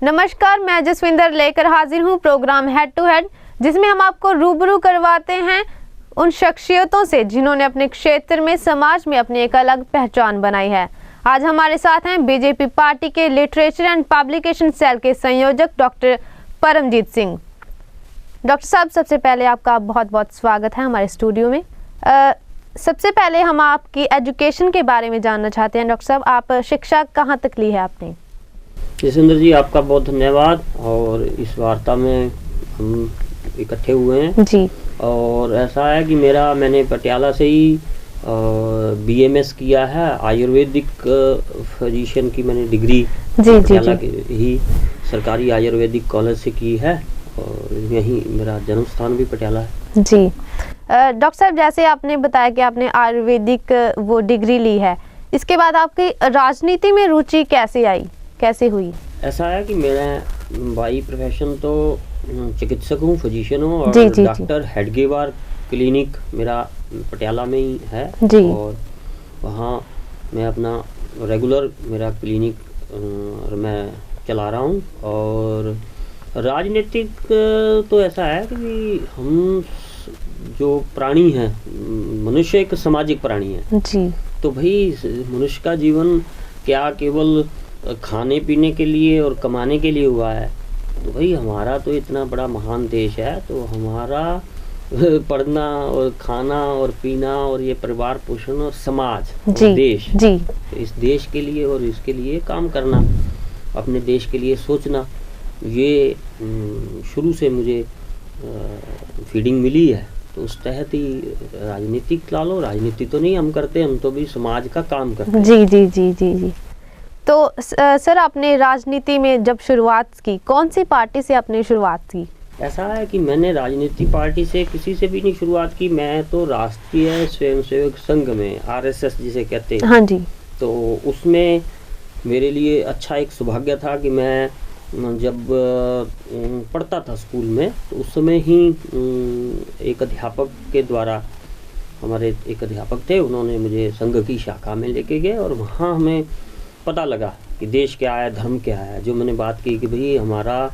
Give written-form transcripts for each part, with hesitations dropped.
नमस्कार, मैं जसविंदर लेकर हाजिर हूँ प्रोग्राम हेड टू हेड, जिसमें हम आपको रूबरू करवाते हैं उन शख्सियतों से जिन्होंने अपने क्षेत्र में, समाज में अपनी एक अलग पहचान बनाई है। आज हमारे साथ हैं बीजेपी पार्टी के लिटरेचर एंड पब्लिकेशन सेल के संयोजक डॉक्टर परमजीत सिंह। डॉक्टर साहब, सबसे पहले आपका बहुत बहुत स्वागत है हमारे स्टूडियो में। सबसे पहले हम आपकी एजुकेशन के बारे में जानना चाहते हैं। डॉक्टर साहब, आप शिक्षा कहाँ तक ली है आपने? जसविंदर जी, आपका बहुत धन्यवाद। और इस वार्ता में हम इकट्ठे हुए हैं जी। और ऐसा है कि मैंने पटियाला से ही BMS किया है। आयुर्वेदिक फिजिशियन की मैंने डिग्री पटियाला के ही सरकारी आयुर्वेदिक कॉलेज से की है और यहीं मेरा जन्म स्थान भी पटियाला है जी। डॉक्टर साहब, जैसे आपने बताया कि आपने आयुर्वेदिक वो डिग्री ली है, इसके बाद आपकी राजनीति में रुचि कैसे हुई? ऐसा है कि मेरा बाई प्रोफेशन तो चिकित्सक हूँ, फिजिशियन हूँ और डॉक्टर हेडगेवार क्लिनिक मेरा पटियाला में ही है और वहाँ मैं अपना रेगुलर मेरा क्लिनिक मैं चला रहा हूँ। और राजनीतिक तो ऐसा है कि हम जो प्राणी हैं, मनुष्य एक सामाजिक प्राणी है जी। तो भाई मनुष्य का जीवन क्या केवल खाने पीने के लिए और कमाने के लिए हुआ है? तो भाई हमारा तो इतना बड़ा महान देश है, तो हमारा पढ़ना और खाना और पीना और ये परिवार पोषण और समाज जी, और देश जी। तो इस देश के लिए और इसके लिए काम करना, अपने देश के लिए सोचना, ये शुरू से मुझे फीडिंग मिली है। तो उस तहत ही राजनीतिक ला लो, राजनीति तो नहीं हम करते, हम तो भी समाज का काम करते हैं। जी जी जी जी जी। तो सर, आपने राजनीति में जब शुरुआत की, कौन सी पार्टी से आपने शुरुआत की? ऐसा है कि मैंने राजनीतिक पार्टी से किसी से भी नहीं शुरुआत की। मैं तो राष्ट्रीय स्वयंसेवक संघ में, RSS जिसे कहते हैं, हाँ जी, तो उसमें मेरे लिए अच्छा एक सौभाग्य था कि मैं जब पढ़ता था स्कूल में, तो उस समय ही एक अध्यापक के द्वारा, हमारे एक अध्यापक थे, उन्होंने मुझे संघ की शाखा में लेके गए और वहाँ हमें पता लगा कि देश क्या है, धर्म क्या है। जो मैंने बात की कि भाई हमारा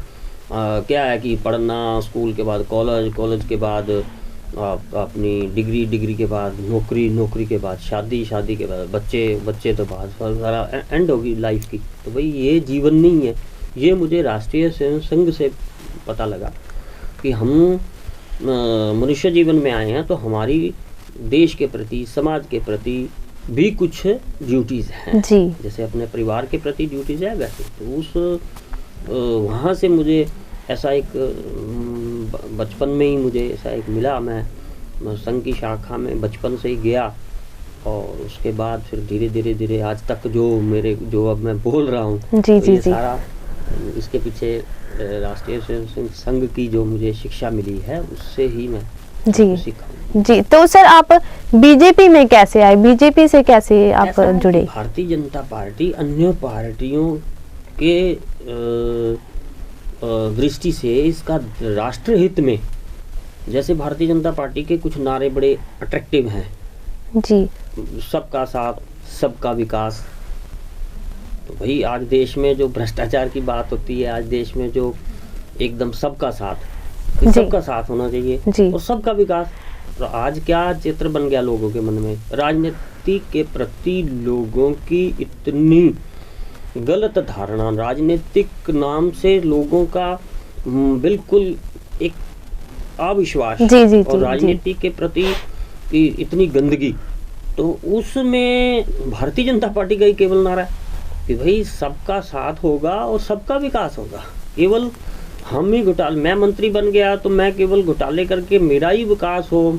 क्या है कि पढ़ना, स्कूल के बाद कॉलेज के बाद अपनी डिग्री के बाद नौकरी के बाद शादी के बाद बच्चे तो बाद सारा एंड होगी लाइफ की। तो भाई ये जीवन नहीं है। ये मुझे राष्ट्रीय स्वयं संघ से पता लगा कि हम मनुष्य जीवन में आए हैं तो हमारी देश के प्रति, समाज के प्रति भी कुछ ड्यूटीज़ हैं जी। जैसे अपने परिवार के प्रति ड्यूटीज़ है, वैसे तो उस वहाँ से मुझे ऐसा एक बचपन में ही मुझे ऐसा एक मिला। मैं संघ की शाखा में बचपन से ही गया और उसके बाद फिर धीरे आज तक जो अब मैं बोल रहा हूँ जी, तो जी, ये जी। सारा इसके पीछे राष्ट्रीय स्वयं संघ की जो मुझे शिक्षा मिली है उससे ही मैं जी सीखा जी। तो सर, आप बीजेपी में कैसे आए? बीजेपी से कैसे आप जुड़े? भारतीय जनता पार्टी अन्य पार्टियों के दृष्टि से इसका राष्ट्र हित में, जैसे भारतीय जनता पार्टी के कुछ नारे बड़े अट्रैक्टिव हैं जी। सबका साथ, सबका विकास। तो भाई आज देश में जो भ्रष्टाचार की बात होती है, आज देश में जो एकदम सबका साथ होना चाहिए और सबका विकास। तो आज क्या चित्र बन गया लोगों के मन में? राजनीति के प्रति लोगों की इतनी गलत धारणा, राजनीतिक नाम से लोगों का बिल्कुल एक अविश्वास और राजनीति के प्रति इतनी गंदगी। तो उसमें भारतीय जनता पार्टी का ही केवल नारा है कि भाई सबका साथ होगा और सबका विकास होगा। केवल हम ही मैं मंत्री बन गया तो मैं केवल घोटाले करके मेरा ही विकास हो।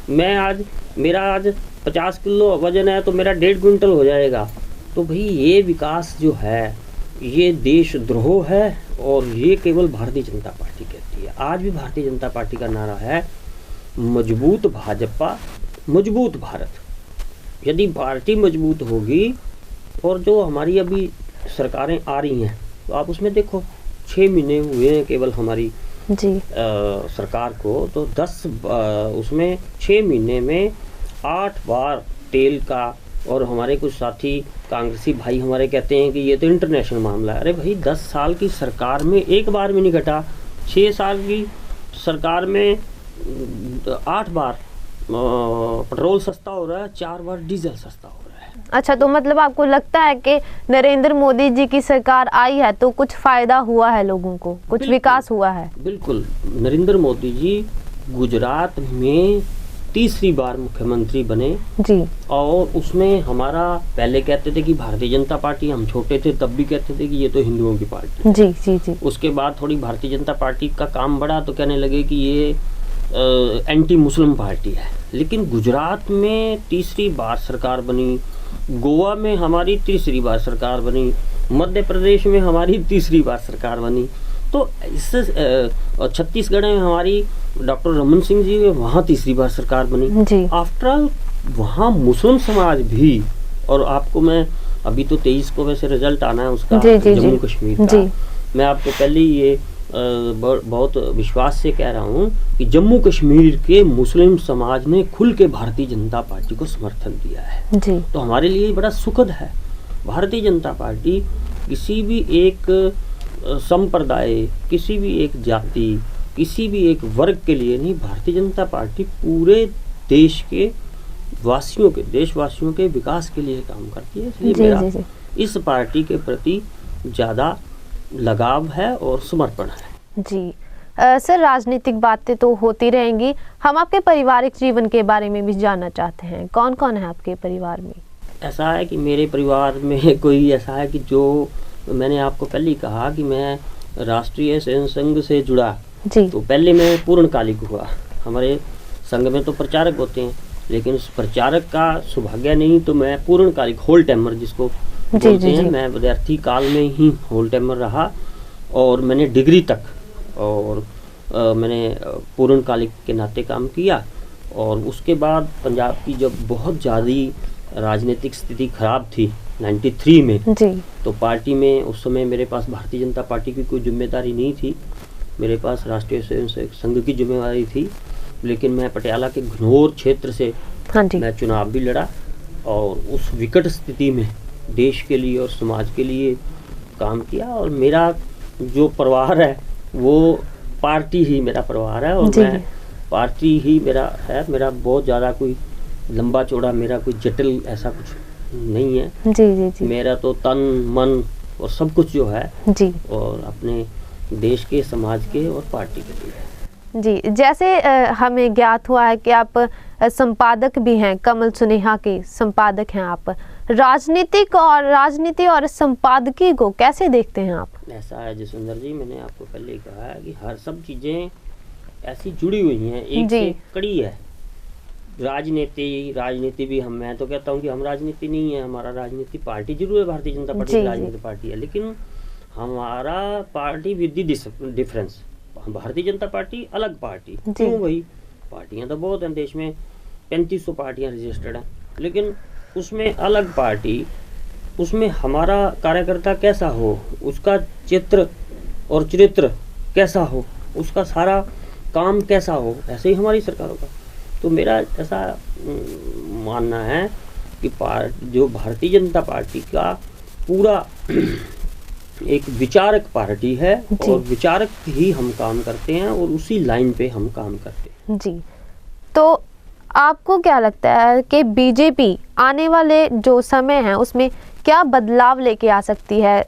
मेरा आज 50 किलो वजन है तो मेरा 1.5 क्विंटल हो जाएगा। तो भाई ये विकास जो है ये देशद्रोह है और ये केवल भारतीय जनता पार्टी कहती है। आज भी भारतीय जनता पार्टी का नारा है मजबूत भाजपा, मजबूत भारत। यदि पार्टी मजबूत होगी और जो हमारी अभी सरकारें आ रही हैं तो आप उसमें देखो 6 महीने हुए हैं केवल हमारी जी सरकार को, तो उसमें 6 महीने में 8 बार तेल का और हमारे कुछ साथी कांग्रेसी भाई हमारे कहते हैं कि ये तो इंटरनेशनल मामला है। अरे भाई 10 साल की सरकार में एक बार भी नहीं घटा, 6 साल की सरकार में 8 बार पेट्रोल सस्ता हो रहा है, 4 बार डीजल सस्ता हो रहा है। अच्छा, तो मतलब आपको लगता है कि नरेंद्र मोदी जी की सरकार आई है तो कुछ फायदा हुआ है, लोगों को कुछ विकास हुआ है? बिल्कुल, नरेंद्र मोदी जी गुजरात में तीसरी बार मुख्यमंत्री बने जी, और उसमें हमारा पहले कहते थे कि भारतीय जनता पार्टी, हम छोटे थे तब भी कहते थे कि ये तो हिंदुओं की पार्टी। जी जी जी। उसके बाद थोड़ी भारतीय जनता पार्टी का काम बढ़ा तो कहने लगे कि ये एंटी मुस्लिम पार्टी है। लेकिन गुजरात में तीसरी बार सरकार बनी, गोवा में हमारी तीसरी बार सरकार बनी, मध्य प्रदेश में हमारी तीसरी बार सरकार बनी, तो इससे छत्तीसगढ़ में हमारी डॉक्टर रमन सिंह जी वहाँ तीसरी बार सरकार बनी। आफ्टर ऑल वहाँ मुस्लिम समाज भी, और आपको मैं अभी तो 23 को वैसे रिजल्ट आना है उसका जम्मू कश्मीर का, मैं आपको पहले ही ये बहुत विश्वास से कह रहा हूँ कि जम्मू कश्मीर के मुस्लिम समाज ने खुल के भारतीय जनता पार्टी को समर्थन दिया है जी। तो हमारे लिए बड़ा सुखद है। भारतीय जनता पार्टी किसी भी एक संप्रदाय, किसी भी एक जाति, किसी भी एक वर्ग के लिए नहीं, भारतीय जनता पार्टी पूरे देश के वासियों के, देशवासियों के विकास के लिए काम करती है। इसलिए मेरा इस पार्टी के प्रति ज़्यादा लगाव है और समर्पण है जी। सर, राजनीतिक बातें तो होती रहेंगी, हम आपके पारिवारिक जीवन के बारे में भी जानना चाहते हैं। कौन कौन है आपके परिवार में? ऐसा है कि मेरे परिवार में कोई ऐसा है कि जो मैंने आपको पहले ही कहा कि मैं राष्ट्रीय स्वयं संघ से जुड़ा जी। तो पहले मैं पूर्णकालिक हुआ। हमारे संघ में तो प्रचारक होते हैं, लेकिन उस प्रचारक का सौभाग्य नहीं, तो मैं पूर्णकालिक होल टाइमर जिसको बोलते हैं, मैं विद्यार्थी काल में ही होल टाइमर रहा और मैंने डिग्री तक और मैंने पूर्णकालिक के नाते काम किया। और उसके बाद पंजाब की जब बहुत ज़्यादा राजनीतिक स्थिति खराब थी 93 में जी। तो पार्टी में उस समय मेरे पास भारतीय जनता पार्टी की कोई जिम्मेदारी नहीं थी, मेरे पास राष्ट्रीय स्वयं संघ की जिम्मेदारी थी। लेकिन मैं पटियाला के घनौर क्षेत्र से मैं चुनाव भी लड़ा और उस विकट स्थिति में देश के लिए और समाज के लिए काम किया। और मेरा जो परिवार है वो पार्टी ही मेरा परिवार है और मैं पार्टी ही मेरा है। मेरा बहुत ज़्यादा कोई लंबा चौड़ा, मेरा कोई जटिल ऐसा कुछ नहीं है जी जी जी। मेरा तो तन मन और सब कुछ जो है जी और अपने देश के, समाज के और पार्टी के लिए जी। जैसे हमें ज्ञात हुआ है कि आप संपादक भी हैं, कमल सुनेहा के संपादक हैं आप। राजनीति और संपादकी को कैसे देखते हैं आप? ऐसा है जसविंदर जी, मैंने आपको पहले ही कहा है कि हर सब चीज़ें ऐसी जुड़ी हुई हैं, एक से कड़ी है। राजनीति भी मैं तो कहता हूँ कि हम राजनीति नहीं है, हमारा राजनीति पार्टी जरूर है, भारतीय जनता पार्टी राजनीति पार्टी है, लेकिन हमारा party with the difference. Bharatiya Janata party अलग पार्टी क्यों भाई? पार्टियां तो बहुत हैं देश में, 3500 पार्टियां रजिस्टर्ड हैं, लेकिन उसमें अलग पार्टी, उसमें हमारा कार्यकर्ता कैसा हो, उसका चित्र और चरित्र कैसा हो, उसका सारा काम कैसा हो, ऐसे ही हमारी सरकारों का। तो मेरा ऐसा मानना है कि जो भारतीय जनता पार्टी का पूरा एक विचारक पार्टी है और विचारक ही हम काम करते हैं और उसी लाइन पे हम काम करते हैं जी। तो आपको क्या लगता है कि बीजेपी आने वाले जो समय है उसमें क्या बदलाव लेके आ सकती है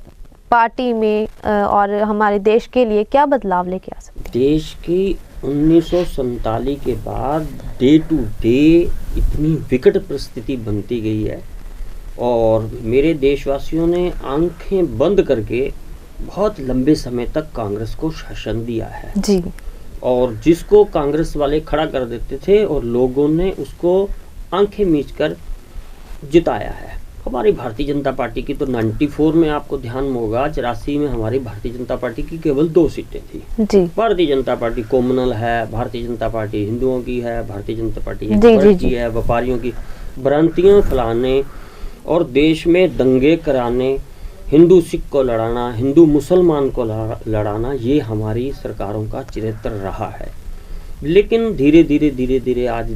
पार्टी में और हमारे देश के लिए क्या बदलाव लेके आ सकती है? देश की 1947 के बाद डे टू डे इतनी विकट परिस्थिति बनती गई है और मेरे देशवासियों ने आंखें बंद करके बहुत लंबे समय तक कांग्रेस को शासन दिया है जी। और जिसको कांग्रेस वाले खड़ा कर देते थे और लोगों ने उसको आंखें मीच कर जिताया है। हमारी भारतीय जनता पार्टी की तो 94 में आपको ध्यान होगा, 84 में हमारी भारतीय जनता पार्टी की केवल 2 सीटें थी जी। भारतीय जनता पार्टी कॉमनल है, भारतीय जनता पार्टी हिंदुओं की है, भारतीय जनता पार्टी की है, व्यापारियों की। भ्रांतियां फैलाने और देश में दंगे कराने, हिंदू सिख को लड़ाना, हिंदू मुसलमान को लड़ाना, ये हमारी सरकारों का चरित्र रहा है। लेकिन धीरे धीरे आज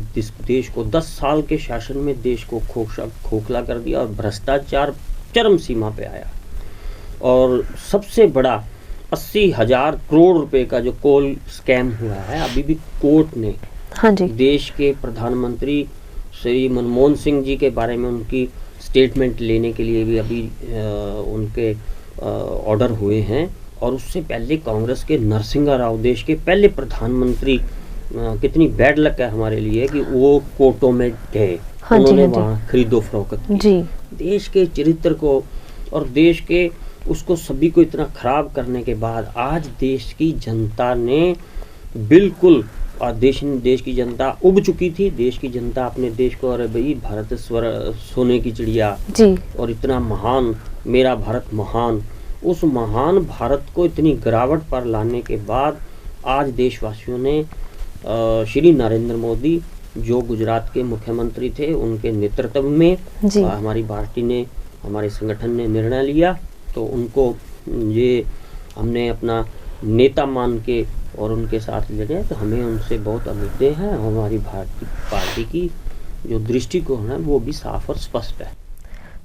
देश को 10 साल के शासन में देश को खोखला कर दिया और भ्रष्टाचार चरम सीमा पे आया। और सबसे बड़ा 80,000 करोड़ रुपए का जो कोल स्कैम हुआ है, अभी भी कोर्ट ने हाँ जी। देश के प्रधानमंत्री श्री मनमोहन सिंह जी के बारे में उनकी स्टेटमेंट लेने के लिए भी अभी उनके ऑर्डर हुए हैं। और उससे पहले कांग्रेस के नरसिंह राव, देश के पहले प्रधानमंत्री, कितनी बैड लक है हमारे लिए कि वो कोर्टों में गए। हाँ उन्होंने जी, वहाँ खरीदो फरोख्त की। जी। देश के चरित्र को और देश के उसको सभी को इतना खराब करने के बाद आज देश की जनता ने बिल्कुल, और देश की जनता उब चुकी थी। देश की जनता अपने देश को, अरे भाई भारत सोने की चिड़िया जी, और इतना महान, मेरा भारत महान, उस महान भारत को इतनी गिरावट पर लाने के बाद आज देशवासियों ने श्री नरेंद्र मोदी जो गुजरात के मुख्यमंत्री थे, उनके नेतृत्व में हमारी पार्टी ने, हमारे संगठन ने निर्णय लिया। तो उनको ये हमने अपना नेता मान के और उनके साथ लड़े। तो हमें उनसे बहुत उम्मीदें हैं। हमारी भारतीय पार्टी की जो दृष्टिकोण है वो भी साफ और स्पष्ट है।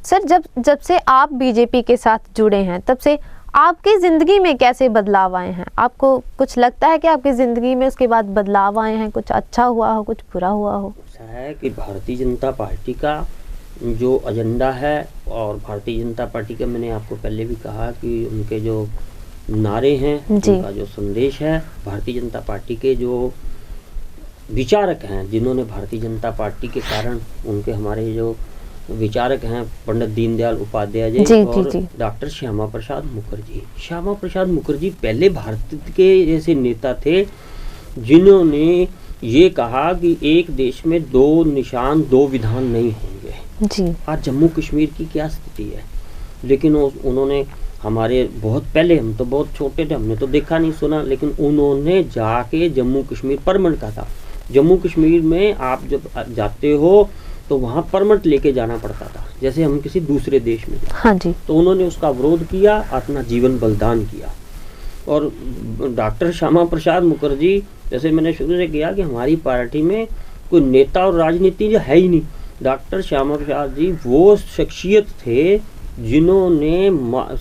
सर, जब से आप बीजेपी के साथ जुड़े हैं तब से आपकी ज़िंदगी में कैसे बदलाव आए हैं? आपको कुछ लगता है कि आपकी ज़िंदगी में उसके बाद बदलाव आए हैं? कुछ अच्छा हुआ हो, कुछ बुरा हुआ हो? ऐसा है कि भारतीय जनता पार्टी का जो एजेंडा है, और भारतीय जनता पार्टी का मैंने आपको पहले भी कहा कि उनके जो नारे हैं, उनका जो संदेश है, भारतीय जनता पार्टी के जो विचारक हैं, जिन्होंने भारतीय जनता पार्टी के कारण, उनके हमारे जो विचारक हैं पंडित दीनदयाल उपाध्याय जी और डॉक्टर श्यामा प्रसाद मुखर्जी। श्यामा प्रसाद मुखर्जी पहले भारत के ऐसे नेता थे जिन्होंने ये कहा कि एक देश में 2 निशान 2 विधान नहीं होंगे जी। आज जम्मू कश्मीर की क्या स्थिति है, लेकिन उन्होंने हमारे बहुत पहले, हम तो बहुत छोटे थे, हमने तो देखा नहीं सुना, लेकिन उन्होंने जाके जम्मू कश्मीर परमिट का था। जम्मू कश्मीर में आप जब जाते हो तो वहाँ परमिट लेके जाना पड़ता था, जैसे हम किसी दूसरे देश में। हाँ जी। तो उन्होंने उसका विरोध किया, अपना जीवन बलिदान किया। और डॉक्टर श्यामा प्रसाद मुखर्जी, जैसे मैंने शुरू से किया कि हमारी पार्टी में कोई नेता और राजनीति जो है ही नहीं। डॉक्टर श्यामा प्रसाद जी वो शख्सियत थे जिन्होंने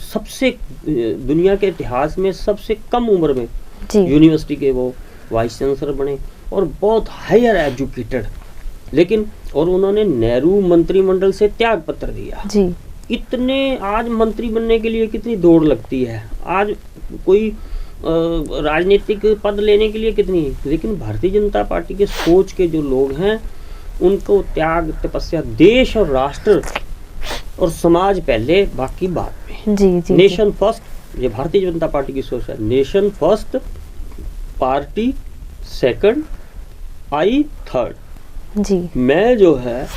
सबसे, दुनिया के इतिहास में सबसे कम उम्र में यूनिवर्सिटी के वो वाइस चांसलर बने और बहुत हायर एजुकेटेड। लेकिन और उन्होंने नेहरू मंत्रिमंडल से त्याग पत्र दिया जी। इतने आज मंत्री बनने के लिए कितनी दौड़ लगती है, आज कोई राजनीतिक पद लेने के लिए कितनी, लेकिन भारतीय जनता पार्टी के सोच के जो लोग हैं उनको त्याग, तपस्या, देश और राष्ट्र और समाज पहले, बाकी बाद में। जी, नेशन फर्स्ट, ये भारतीय जनता पार्टी की सोच है। नेशन फर्स्ट, पार्टी सेकंड, आई थर्ड जी। मैं जो है,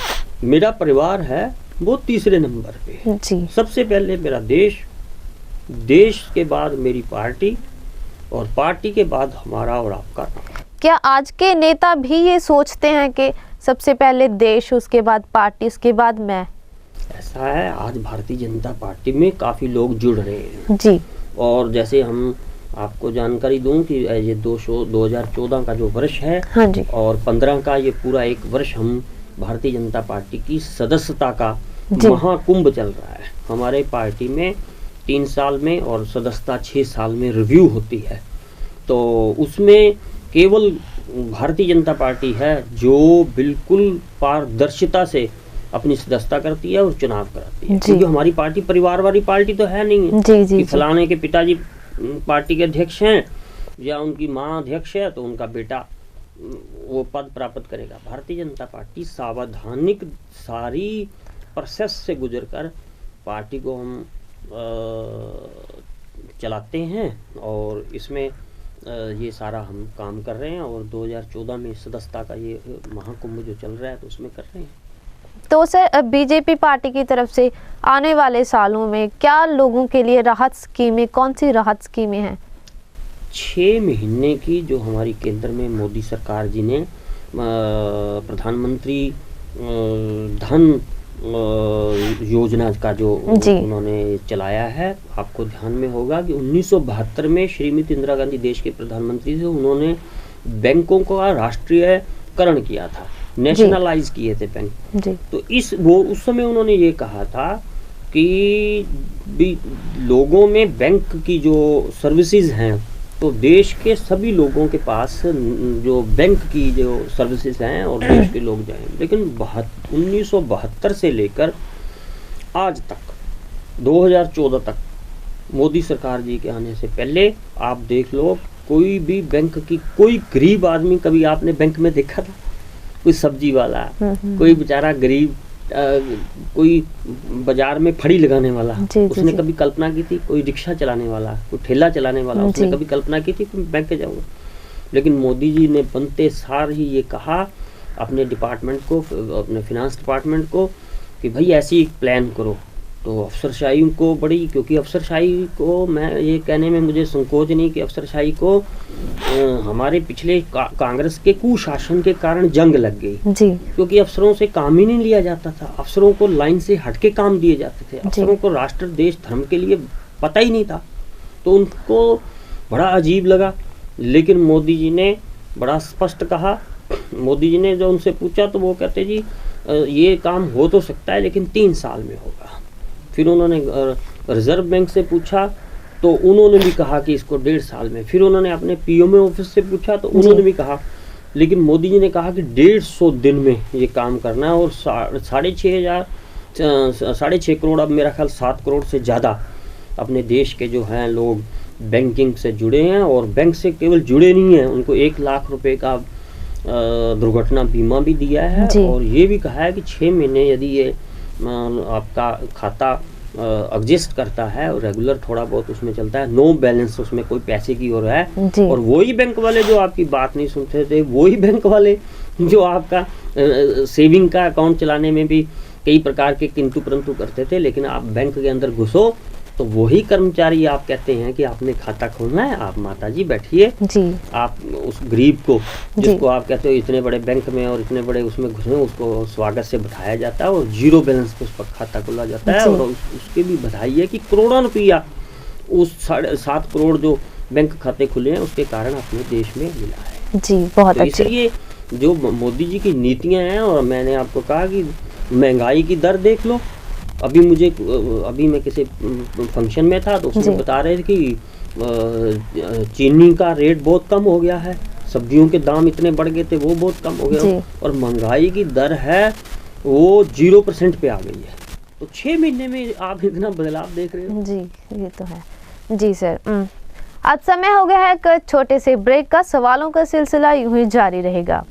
मेरा परिवार है वो तीसरे नंबर पे जी। सबसे पहले मेरा देश, देश के बाद मेरी पार्टी, और पार्टी के बाद हमारा और आपका। क्या आज के नेता भी ये सोचते हैं कि सबसे पहले देश, उसके बाद पार्टी, उसके बाद मैं? ऐसा है, आज भारतीय जनता पार्टी में काफी लोग जुड़ रहे हैं जी। और जैसे हम आपको जानकारी दूं कि ये 2014 का जो वर्ष है, हाँ जी। और 15 का ये पूरा एक वर्ष हम भारतीय जनता पार्टी की सदस्यता का महाकुंभ चल रहा है। हमारे पार्टी में 3 साल में और सदस्यता 6 साल में रिव्यू होती है। तो उसमें केवल भारतीय जनता पार्टी है जो बिल्कुल पारदर्शिता से अपनी सदस्यता करती है और चुनाव कराती है, क्योंकि हमारी पार्टी परिवार वाली पार्टी तो है नहीं है जी, कि फलाने के पिताजी पार्टी के अध्यक्ष हैं या उनकी माँ अध्यक्ष है तो उनका बेटा वो पद प्राप्त करेगा। भारतीय जनता पार्टी सावधानिक सारी प्रोसेस से गुजरकर पार्टी को हम चलाते हैं और इसमें ये सारा हम काम कर रहे हैं और 2014 में सदस्यता का ये महाकुंभ जो चल रहा है तो उसमें कर रहे हैं। तो सर, बीजेपी पार्टी की तरफ से आने वाले सालों में क्या लोगों के लिए राहत स्कीमें, कौन सी राहत स्कीमें हैं? 6 महीने की जो हमारी केंद्र में मोदी सरकार जी ने प्रधानमंत्री धन योजना का जो उन्होंने चलाया है, आपको ध्यान में होगा कि 1972 में श्रीमती इंदिरा गांधी देश के प्रधानमंत्री थे। उन्होंने बैंकों का राष्ट्रीयकरण किया था, नेशनलाइज किए थे बैंक। जी। तो उस समय उन्होंने ये कहा था कि भी लोगों में बैंक की जो सर्विसेज हैं, तो देश के सभी लोगों के पास जो बैंक की जो सर्विसेज हैं और देश के लोग जाएं, लेकिन 1972 से लेकर आज तक 2014 तक मोदी सरकार जी के आने से पहले आप देख लो, कोई भी बैंक की, कोई गरीब आदमी कभी आपने बैंक में देखा था? कोई सब्जी वाला, कोई बेचारा गरीब, कोई बाजार में फड़ी लगाने वाला, उसने कभी कल्पना की थी? कोई रिक्शा चलाने वाला, कोई ठेला चलाने वाला, उसने कभी कल्पना की थी कि मैं बैंक जाऊंगा? लेकिन मोदी जी ने बनते सार ही ये कहा अपने डिपार्टमेंट को, अपने फिनांस डिपार्टमेंट को, कि भाई ऐसी एक प्लान करो। तो अफसरशाही को बड़ी, क्योंकि अफसरशाही को मैं ये कहने में मुझे संकोच नहीं कि अफसरशाही को हमारे पिछले कांग्रेस के कुशासन के कारण जंग लग गई जी। क्योंकि अफसरों से काम ही नहीं लिया जाता था, अफसरों को लाइन से हटके काम दिए जाते थे, अफसरों को राष्ट्र देश धर्म के लिए पता ही नहीं था, तो उनको बड़ा अजीब लगा। लेकिन मोदी जी ने बड़ा स्पष्ट कहा। मोदी जी ने जो उनसे पूछा तो वो कहते जी ये काम हो तो सकता है लेकिन 3 साल में होगा। फिर उन्होंने रिजर्व बैंक से पूछा तो उन्होंने भी कहा कि इसको 1.5 साल में। फिर उन्होंने अपने पीएमओ ऑफिस से पूछा तो उन्होंने भी कहा, लेकिन मोदी जी ने कहा कि 150 दिन में ये काम करना है। और 6.5 करोड़, अब मेरा ख्याल 7 करोड़ से ज़्यादा अपने देश के जो हैं लोग बैंकिंग से जुड़े हैं, और बैंक से केवल जुड़े नहीं हैं, उनको 1 लाख रुपए का दुर्घटना बीमा भी दिया है। और ये भी कहा है कि 6 महीने यदि ये आपका खाता एग्जिस्ट करता है और रेगुलर थोड़ा बहुत उसमें चलता है, नो बैलेंस उसमें कोई पैसे की हो रहा है, और वही बैंक वाले जो आपकी बात नहीं सुनते थे, वही बैंक वाले जो आपका सेविंग का अकाउंट चलाने में भी कई प्रकार के किंतु परंतु करते थे, लेकिन आप बैंक के अंदर घुसो तो वही कर्मचारी आप कहते हैं कि आपने खाता खोलना है, आप माता जी बैठिए, आप उस गरीब को, जिसको आप कहते हो इतने बड़े बैंक में और इतने बड़े उसमें घुसे, उसको स्वागत से बिठाया जाता है और 0 बैलेंस पे उस पर खाता खोला जाता है। और उसकी भी बधाई है कि करोड़ों रुपया उस 7.5 करोड़ जो बैंक खाते खुले हैं उसके कारण अपने देश में मिला है जी। बहुत अच्छे। इसलिए जो मोदी जी की नीतियाँ हैं, और मैंने आपको कहा कि महंगाई की दर देख लो। अभी मैं किसी फंक्शन में था तो उसमें बता रहे थे कि चीनी का रेट बहुत कम हो गया है, सब्जियों के दाम इतने बढ़ गए थे वो बहुत कम हो गया, और महंगाई की दर है वो 0% पे आ गई है। तो 6 महीने में आप इतना बदलाव देख रहे हो जी। ये तो है जी सर। आज समय हो गया है एक छोटे से ब्रेक का, सवालों का सिलसिला यूं ही जारी रहेगा।